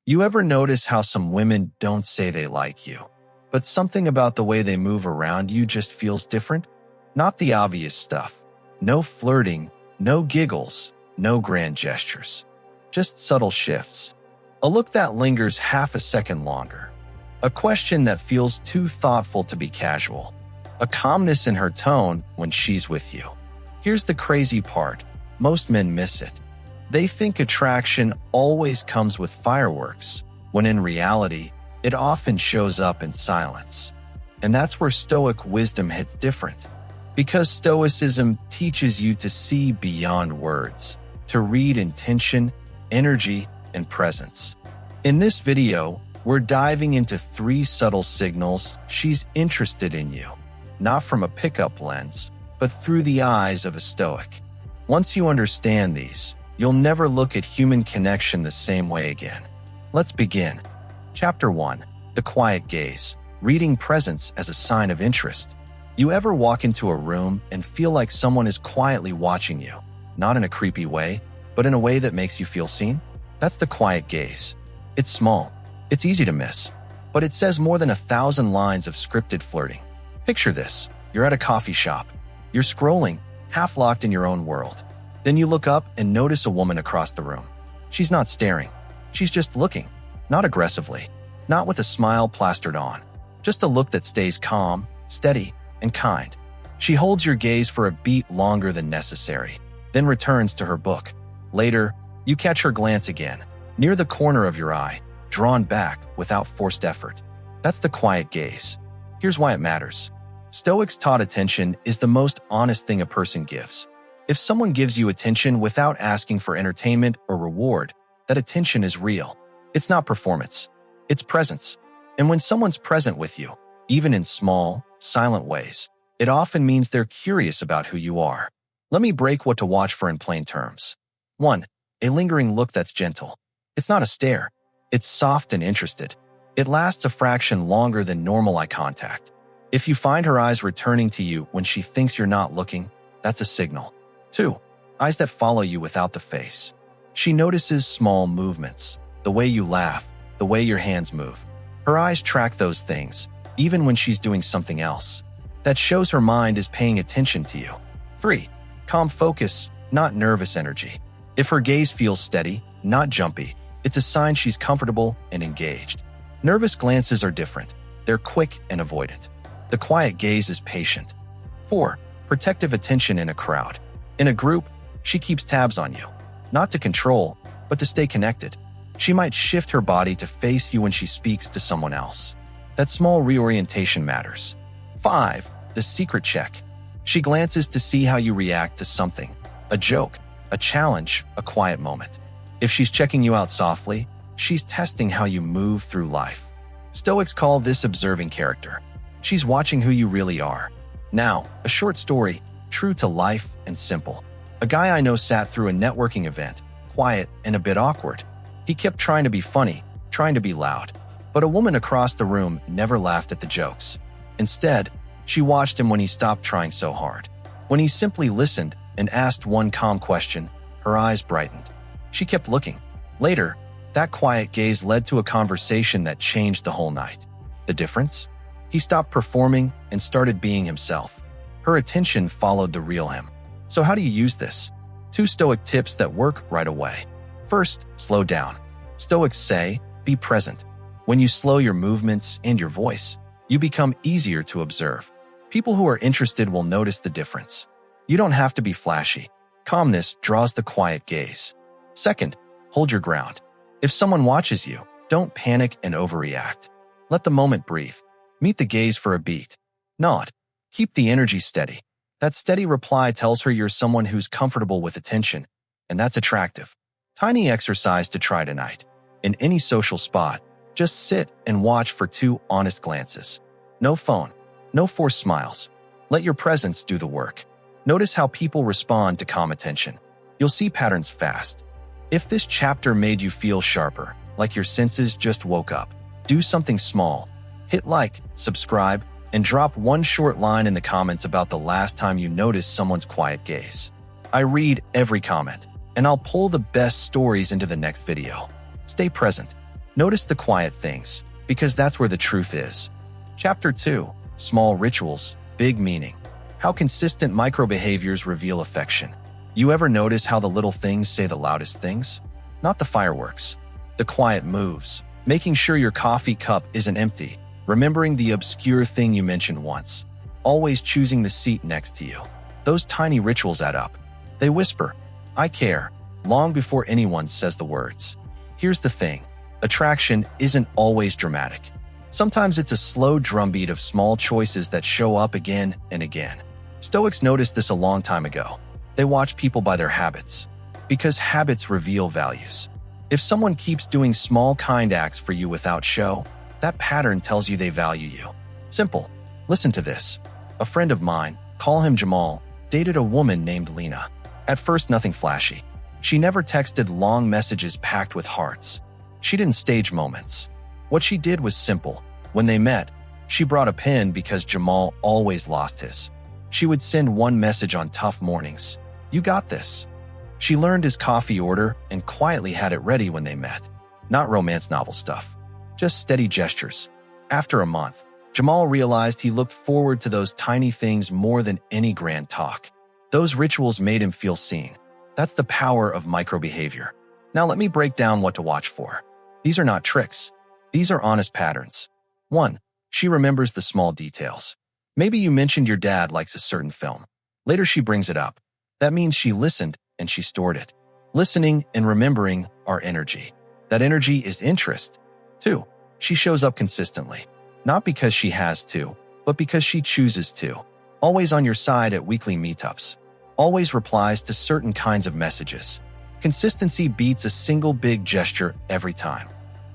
You ever notice how some women don't say they like you, but something about the way they move around you just feels different? Not the obvious stuff. No flirting, no giggles, no grand gestures. Just subtle shifts. A look that lingers half a second longer. A question that feels too thoughtful to be casual. A calmness in her tone when she's with you. Here's the crazy part. Most men miss it. They think attraction always comes with fireworks, when in reality, it often shows up in silence. And that's where Stoic wisdom hits different. Because Stoicism teaches you to see beyond words, to read intention, energy, and presence. In this video, we're diving into 3 subtle signals she's interested in you, not from a pickup lens, but through the eyes of a Stoic. Once you understand these, you'll never look at human connection the same way again. Let's begin. Chapter 1. The Quiet Gaze. Reading presence as a sign of interest. You ever walk into a room and feel like someone is quietly watching you, not in a creepy way, but in a way that makes you feel seen? That's the quiet gaze. It's small. It's easy to miss, but it says more than 1,000 lines of scripted flirting. Picture this. You're at a coffee shop. You're scrolling, half locked in your own world. Then you look up and notice a woman across the room. She's not staring. She's just looking. Not aggressively. Not with a smile plastered on. Just a look that stays calm, steady, and kind. She holds your gaze for a beat longer than necessary, then returns to her book. Later, you catch her glance again, near the corner of your eye, drawn back without forced effort. That's the quiet gaze. Here's why it matters. Stoics taught attention is the most honest thing a person gives. If someone gives you attention without asking for entertainment or reward, that attention is real. It's not performance. It's presence. And when someone's present with you, even in small, silent ways, it often means they're curious about who you are. Let me break what to watch for in plain terms. 1. A lingering look that's gentle. It's not a stare. It's soft and interested. It lasts a fraction longer than normal eye contact. If you find her eyes returning to you when she thinks you're not looking, that's a signal. 2. Eyes that follow you without the face. She notices small movements, the way you laugh, the way your hands move. Her eyes track those things, even when she's doing something else. That shows her mind is paying attention to you. 3. Calm focus, not nervous energy. If her gaze feels steady, not jumpy, it's a sign she's comfortable and engaged. Nervous glances are different. They're quick and avoidant. The quiet gaze is patient. 4. Protective attention in a crowd. In a group, she keeps tabs on you. Not to control, but to stay connected. She might shift her body to face you when she speaks to someone else. That small reorientation matters. 5. The secret check. She glances to see how you react to something. A joke, a challenge, a quiet moment. If she's checking you out softly, she's testing how you move through life. Stoics call this observing character. She's watching who you really are. Now, a short story, true to life and simple. A guy I know sat through a networking event, quiet and a bit awkward. He kept trying to be funny, trying to be loud. But a woman across the room never laughed at the jokes. Instead, she watched him when he stopped trying so hard. When he simply listened and asked one calm question, her eyes brightened. She kept looking. Later, that quiet gaze led to a conversation that changed the whole night. The difference? He stopped performing and started being himself. Her attention followed the real him. So how do you use this? 2 Stoic tips that work right away. First, slow down. Stoics say, be present. When you slow your movements and your voice, you become easier to observe. People who are interested will notice the difference. You don't have to be flashy. Calmness draws the quiet gaze. Second, hold your ground. If someone watches you, don't panic and overreact. Let the moment breathe. Meet the gaze for a beat. Nod. Keep the energy steady. That steady reply tells her you're someone who's comfortable with attention, and that's attractive. Tiny exercise to try tonight. In any social spot, just sit and watch for 2 honest glances. No phone. No forced smiles. Let your presence do the work. Notice how people respond to calm attention. You'll see patterns fast. If this chapter made you feel sharper, like your senses just woke up, do something small. Hit like, subscribe, and drop one short line in the comments about the last time you noticed someone's quiet gaze. I read every comment, and I'll pull the best stories into the next video. Stay present. Notice the quiet things, because that's where the truth is. Chapter 2. Small rituals, big meaning. How consistent micro-behaviors reveal affection. You ever notice how the little things say the loudest things? Not the fireworks. The quiet moves. Making sure your coffee cup isn't empty. Remembering the obscure thing you mentioned once. Always choosing the seat next to you. Those tiny rituals add up. They whisper, "I care," long before anyone says the words. Here's the thing. Attraction isn't always dramatic. Sometimes it's a slow drumbeat of small choices that show up again and again. Stoics noticed this a long time ago. They watch people by their habits, because habits reveal values. If someone keeps doing small kind acts for you without show, that pattern tells you they value you. Simple. Listen to this. A friend of mine, call him Jamal, dated a woman named Lena. At first, nothing flashy. She never texted long messages packed with hearts. She didn't stage moments. What she did was simple. When they met, she brought a pen because Jamal always lost his. She would send one message on tough mornings. "You got this." She learned his coffee order and quietly had it ready when they met. Not romance novel stuff. Just steady gestures. After a month, Jamal realized he looked forward to those tiny things more than any grand talk. Those rituals made him feel seen. That's the power of micro-behavior. Now let me break down what to watch for. These are not tricks. These are honest patterns. 1. She remembers the small details. Maybe you mentioned your dad likes a certain film. Later she brings it up. That means she listened and she stored it. Listening and remembering are energy. That energy is interest. 2. She shows up consistently. Not because she has to, but because she chooses to. Always on your side at weekly meetups. Always replies to certain kinds of messages. Consistency beats a single big gesture every time.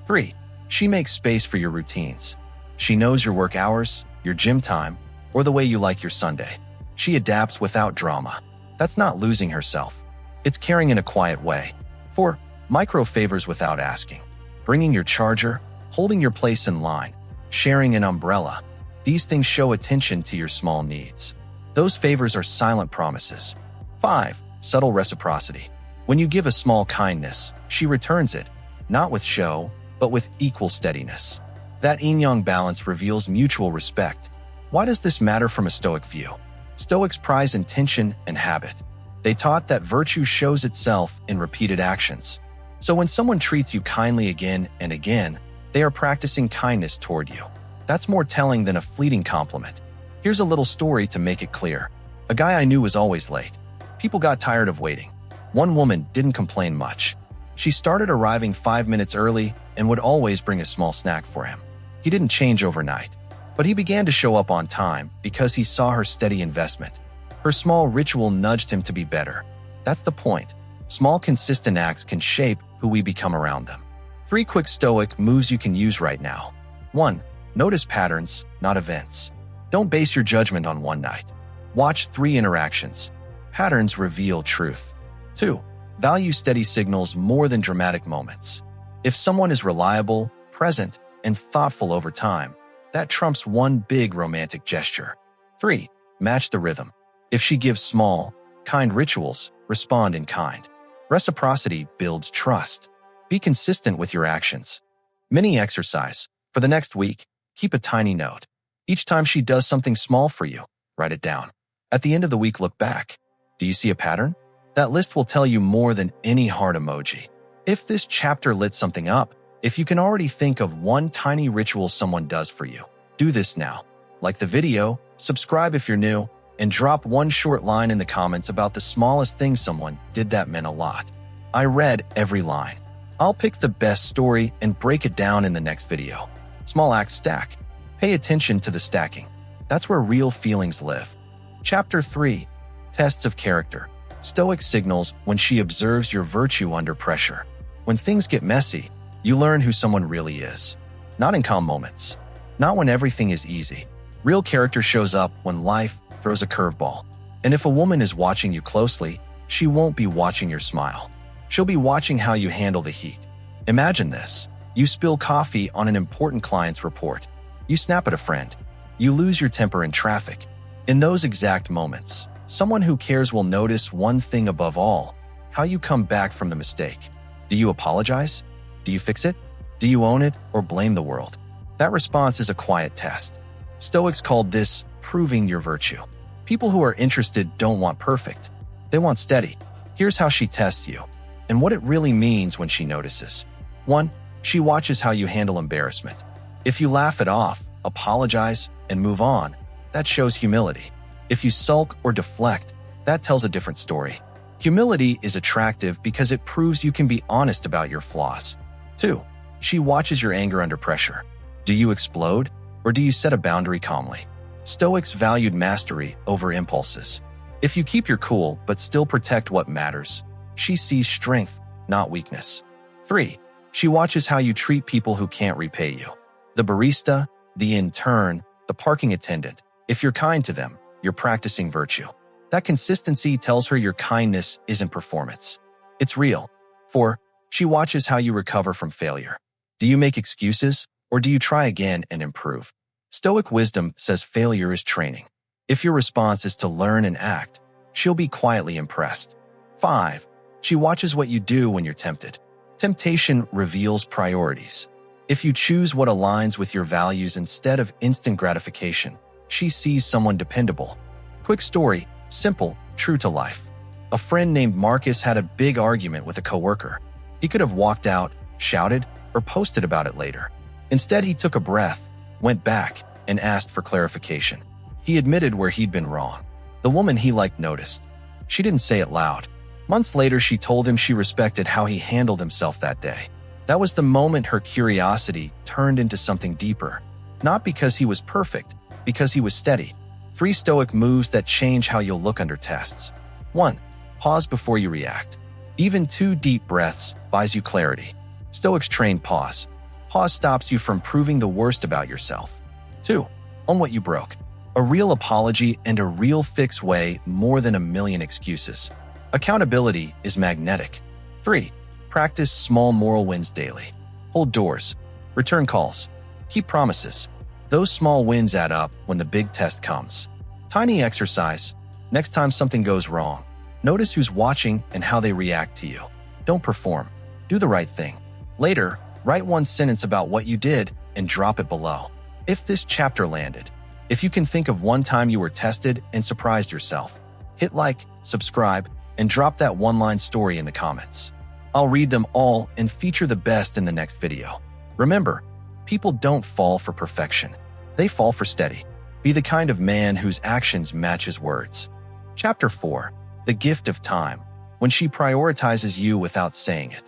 3. She makes space for your routines. She knows your work hours, your gym time, or the way you like your Sunday. She adapts without drama. That's not losing herself. It's caring in a quiet way. 4. Micro favors without asking. Bringing your charger, holding your place in line, sharing an umbrella. These things show attention to your small needs. Those favors are silent promises. 5. Subtle reciprocity. When you give a small kindness, she returns it, not with show, but with equal steadiness. That yin-yang balance reveals mutual respect. Why does this matter from a Stoic view? Stoics prize intention and habit. They taught that virtue shows itself in repeated actions. So when someone treats you kindly again and again, they are practicing kindness toward you. That's more telling than a fleeting compliment. Here's a little story to make it clear. A guy I knew was always late. People got tired of waiting. One woman didn't complain much. She started arriving 5 minutes early and would always bring a small snack for him. He didn't change overnight, but he began to show up on time because he saw her steady investment. Her small ritual nudged him to be better. That's the point. Small, consistent acts can shape who we become around them. 3 quick Stoic moves you can use right now. 1. Notice patterns, not events. Don't base your judgment on one night. Watch 3 interactions. Patterns reveal truth. 2. Value steady signals more than dramatic moments. If someone is reliable, present, and thoughtful over time, that trumps one big romantic gesture. 3. Match the rhythm. If she gives small, kind rituals, respond in kind. Reciprocity builds trust. Be consistent with your actions. Mini exercise. For the next week, keep a tiny note. Each time she does something small for you, write it down. At the end of the week, look back. Do you see a pattern? That list will tell you more than any heart emoji. If this chapter lit something up, if you can already think of one tiny ritual someone does for you, do this now. Like the video, subscribe if you're new, and drop one short line in the comments about the smallest thing someone did that meant a lot. I read every line. I'll pick the best story and break it down in the next video. Small acts stack. Pay attention to the stacking. That's where real feelings live. Chapter 3. Tests of character. Stoic signals when she observes your virtue under pressure. When things get messy, you learn who someone really is. Not in calm moments. Not when everything is easy. Real character shows up when life throws a curveball. And if a woman is watching you closely, she won't be watching your smile. She'll be watching how you handle the heat. Imagine this. You spill coffee on an important client's report. You snap at a friend. You lose your temper in traffic. In those exact moments, someone who cares will notice one thing above all: how you come back from the mistake. Do you apologize? Do you fix it? Do you own it or blame the world? That response is a quiet test. Stoics called this proving your virtue. People who are interested don't want perfect. They want steady. Here's how she tests you, and what it really means when she notices. 1. She watches how you handle embarrassment. If you laugh it off, apologize, and move on, that shows humility. If you sulk or deflect, that tells a different story. Humility is attractive because it proves you can be honest about your flaws. 2. She watches your anger under pressure. Do you explode, or do you set a boundary calmly? Stoics valued mastery over impulses. If you keep your cool but still protect what matters, she sees strength, not weakness. 3. She watches how you treat people who can't repay you. The barista, the intern, the parking attendant. If you're kind to them, you're practicing virtue. That consistency tells her your kindness isn't performance. It's real. 4. She watches how you recover from failure. Do you make excuses, or do you try again and improve? Stoic wisdom says failure is training. If your response is to learn and act, she'll be quietly impressed. 5. She watches what you do when you're tempted. Temptation reveals priorities. If you choose what aligns with your values instead of instant gratification, she sees someone dependable. Quick story, simple, true to life. A friend named Marcus had a big argument with a coworker. He could have walked out, shouted, or posted about it later. Instead, he took a breath, went back, and asked for clarification. He admitted where he'd been wrong. The woman he liked noticed. She didn't say it loud. Months later, she told him she respected how he handled himself that day. That was the moment her curiosity turned into something deeper. Not because he was perfect, because he was steady. 3 Stoic moves that change how you'll look under tests. 1. Pause before you react. Even 2 deep breaths buys you clarity. Stoics train pause. Pause stops you from proving the worst about yourself. 2. Own what you broke. A real apology and a real fix weigh more than a million excuses. Accountability is magnetic. 3. Practice small moral wins daily. Hold doors. Return calls. Keep promises. Those small wins add up when the big test comes. Tiny exercise. Next time something goes wrong, notice who's watching and how they react to you. Don't perform. Do the right thing. Later, write 1 sentence about what you did and drop it below. If this chapter landed, if you can think of one time you were tested and surprised yourself, hit like, subscribe, and drop that 1-line story in the comments. I'll read them all and feature the best in the next video. Remember, people don't fall for perfection. They fall for steady. Be the kind of man whose actions match his words. Chapter 4. The gift of time. When she prioritizes you without saying it.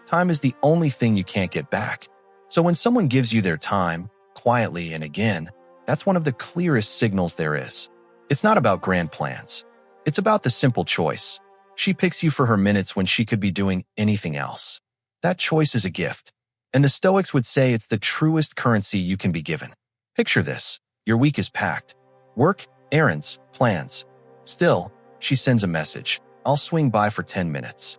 Time is the only thing you can't get back. So when someone gives you their time, quietly and again, that's one of the clearest signals there is. It's not about grand plans. It's about the simple choice. She picks you for her minutes when she could be doing anything else. That choice is a gift. And the Stoics would say it's the truest currency you can be given. Picture this. Your week is packed. Work, errands, plans. Still, she sends a message. I'll swing by for 10 minutes.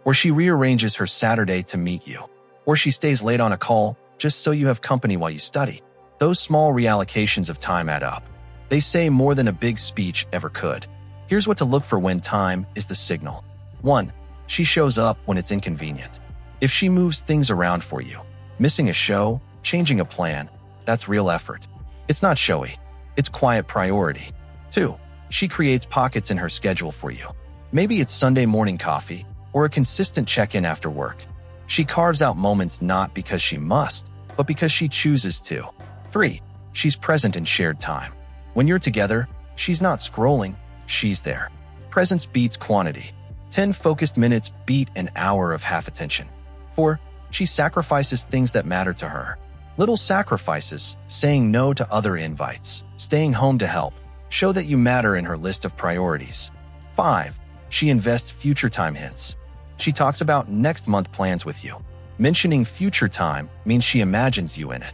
Or she rearranges her Saturday to meet you. Or she stays late on a call just so you have company while you study. Those small reallocations of time add up. They say more than a big speech ever could. Here's what to look for when time is the signal. 1. She shows up when it's inconvenient. If she moves things around for you, missing a show, changing a plan, that's real effort. It's not showy. It's quiet priority. 2. She creates pockets in her schedule for you. Maybe it's Sunday morning coffee or a consistent check-in after work. She carves out moments not because she must, but because she chooses to. 3. She's present in shared time. When you're together, she's not scrolling, she's there. Presence beats quantity. 10 focused minutes beat an hour of half attention. 4. She sacrifices things that matter to her. Little sacrifices, saying no to other invites, staying home to help, show that you matter in her list of priorities. 5. She invests future time hints. She talks about next month plans with you. Mentioning future time means she imagines you in it.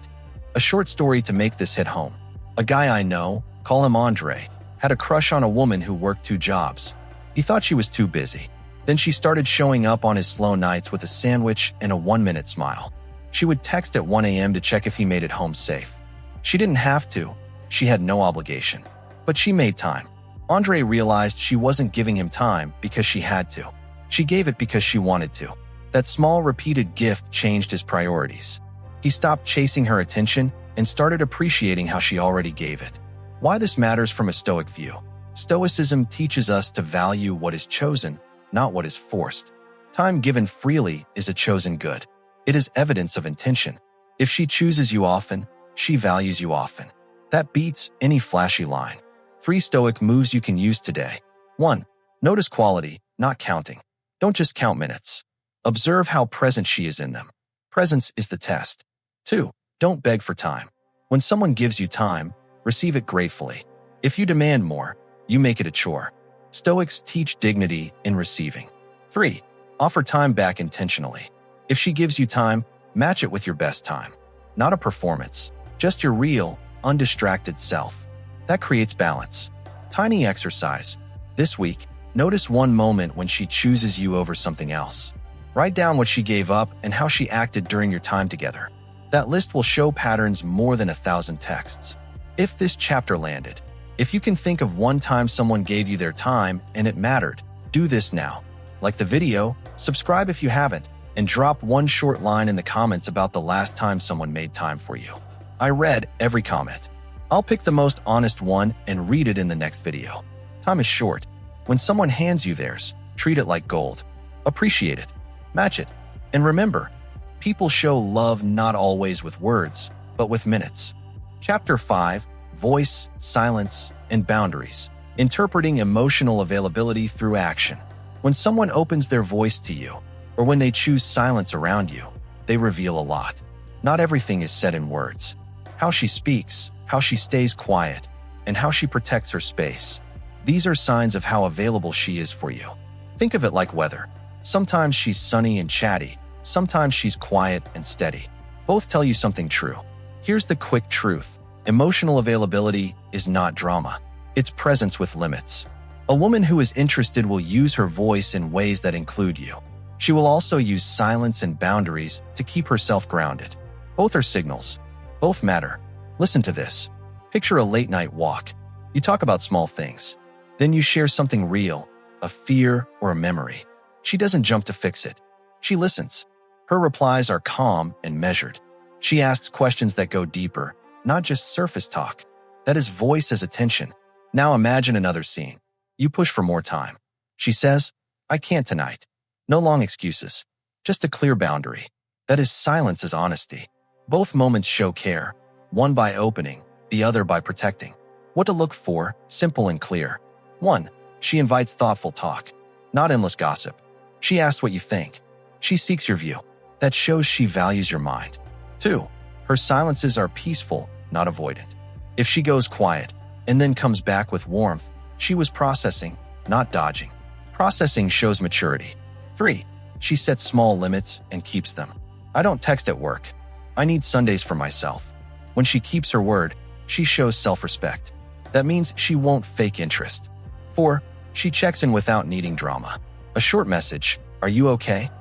A short story to make this hit home. A guy I know, call him Andre, had a crush on a woman who worked 2 jobs. He thought she was too busy. Then she started showing up on his slow nights with a sandwich and a 1-minute smile. She would text at 1 a.m. to check if he made it home safe. She didn't have to. She had no obligation. But she made time. Andre realized she wasn't giving him time because she had to. She gave it because she wanted to. That small, repeated gift changed his priorities. He stopped chasing her attention and started appreciating how she already gave it. Why this matters from a Stoic view. Stoicism teaches us to value what is chosen, not what is forced. Time given freely is a chosen good. It is evidence of intention. If she chooses you often, she values you often. That beats any flashy line. 3 Stoic moves you can use today. 1. Notice quality, not counting. Don't just count minutes. Observe how present she is in them. Presence is the test. 2. Don't beg for time. When someone gives you time, receive it gratefully. If you demand more, you make it a chore. Stoics teach dignity in receiving. 3. Offer time back intentionally. If she gives you time, match it with your best time. Not a performance, just your real, undistracted self. That creates balance. Tiny exercise. This week, notice one moment when she chooses you over something else. Write down what she gave up and how she acted during your time together. That list will show patterns more than 1,000 texts. If this chapter landed, if you can think of one time someone gave you their time and it mattered, do this now. Like the video, subscribe if you haven't, and drop one short line in the comments about the last time someone made time for you. I read every comment. I'll pick the most honest one and read it in the next video. Time is short. When someone hands you theirs, treat it like gold. Appreciate it. Match it. And remember, people show love not always with words, but with minutes. Chapter 5, Voice, Silence, and Boundaries. Interpreting emotional availability through action. When someone opens their voice to you, or when they choose silence around you, they reveal a lot. Not everything is said in words. How she speaks, how she stays quiet, and how she protects her space. These are signs of how available she is for you. Think of it like weather. Sometimes she's sunny and chatty, sometimes she's quiet and steady. Both tell you something true. Here's the quick truth. Emotional availability is not drama. It's presence with limits. A woman who is interested will use her voice in ways that include you. She will also use silence and boundaries to keep herself grounded. Both are signals. Both matter. Listen to this. Picture a late-night walk. You talk about small things. Then you share something real, a fear or a memory. She doesn't jump to fix it. She listens. Her replies are calm and measured. She asks questions that go deeper, not just surface talk. That is voice as attention. Now imagine another scene. You push for more time. She says, "I can't tonight." No long excuses. Just a clear boundary. That is silence as honesty. Both moments show care, one by opening, the other by protecting. What to look for, simple and clear. 1. She invites thoughtful talk, not endless gossip. She asks what you think. She seeks your view. That shows she values your mind. 2. Her silences are peaceful, not avoidant. If she goes quiet and then comes back with warmth, she was processing, not dodging. Processing shows maturity. 3. She sets small limits and keeps them. I don't text at work. I need Sundays for myself. When she keeps her word, she shows self-respect. That means she won't fake interest. 4. She checks in without needing drama. A short message, "Are you okay?"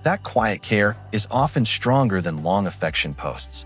That quiet care is often stronger than long affection posts.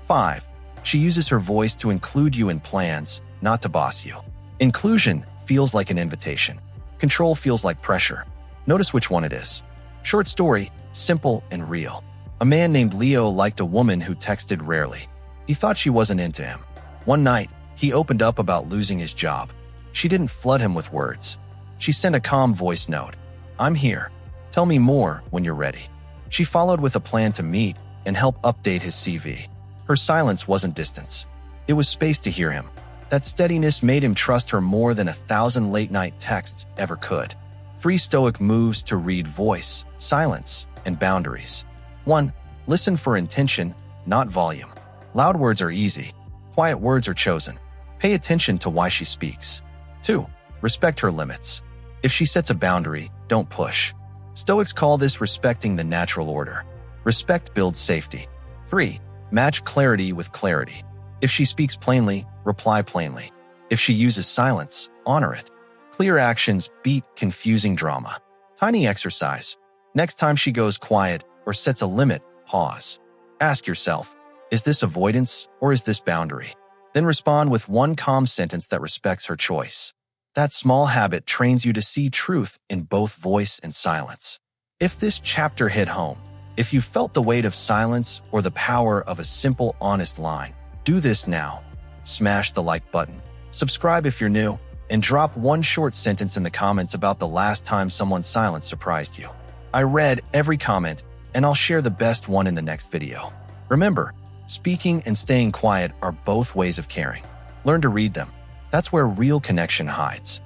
5. She uses her voice to include you in plans, not to boss you. Inclusion feels like an invitation. Control feels like pressure. Notice which one it is. Short story, simple and real. A man named Leo liked a woman who texted rarely. He thought she wasn't into him. One night, he opened up about losing his job. She didn't flood him with words. She sent a calm voice note. "I'm here. Tell me more when you're ready." She followed with a plan to meet and help update his CV. Her silence wasn't distance. It was space to hear him. That steadiness made him trust her more than 1,000 late-night texts ever could. 3 Stoic moves to read voice, silence, and boundaries. 1. Listen for intention, not volume. Loud words are easy. Quiet words are chosen. Pay attention to why she speaks. 2. Respect her limits. If she sets a boundary, don't push. Stoics call this respecting the natural order. Respect builds safety. 3. Match clarity with clarity. If she speaks plainly, reply plainly. If she uses silence, honor it. Clear actions beat confusing drama. Tiny exercise. Next time she goes quiet or sets a limit, pause. Ask yourself, is this avoidance or is this boundary? Then respond with one calm sentence that respects her choice. That small habit trains you to see truth in both voice and silence. If this chapter hit home, If you felt the weight of silence or the power of a simple, honest line, do this now. Smash the like button, subscribe if you're new, and drop one short sentence in the comments about the last time someone's silence surprised you. I read every comment, and I'll share the best one in the next video. Remember, speaking and staying quiet are both ways of caring. Learn to read them. That's where real connection hides.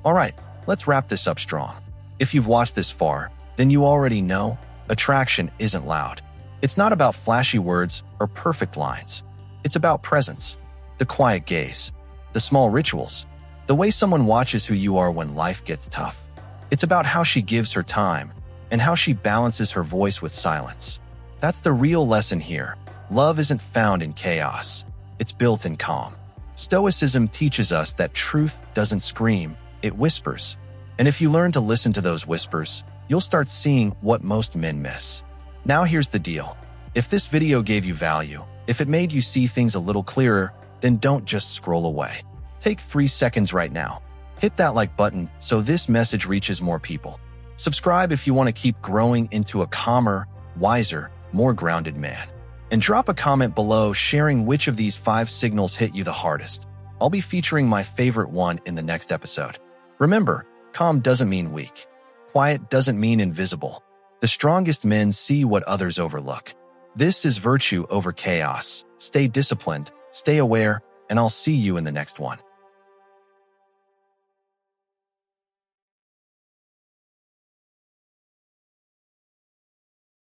All right, let's wrap this up strong. If you've watched this far, then you already know attraction isn't loud. It's not about flashy words or perfect lines. It's about presence, the quiet gaze, the small rituals, the way someone watches who you are when life gets tough. It's about how she gives her time and how she balances her voice with silence. That's the real lesson here. Love isn't found in chaos. It's built in calm. Stoicism teaches us that truth doesn't scream, it whispers. And if you learn to listen to those whispers, you'll start seeing what most men miss. Now here's the deal. If this video gave you value, if it made you see things a little clearer, then don't just scroll away. Take 3 seconds right now. Hit that like button so this message reaches more people. Subscribe if you want to keep growing into a calmer, wiser, more grounded man. And drop a comment below sharing which of these 5 signals hit you the hardest. I'll be featuring my favorite one in the next episode. Remember, calm doesn't mean weak. Quiet doesn't mean invisible. The strongest men see what others overlook. This is virtue over chaos. Stay disciplined, stay aware, and I'll see you in the next one.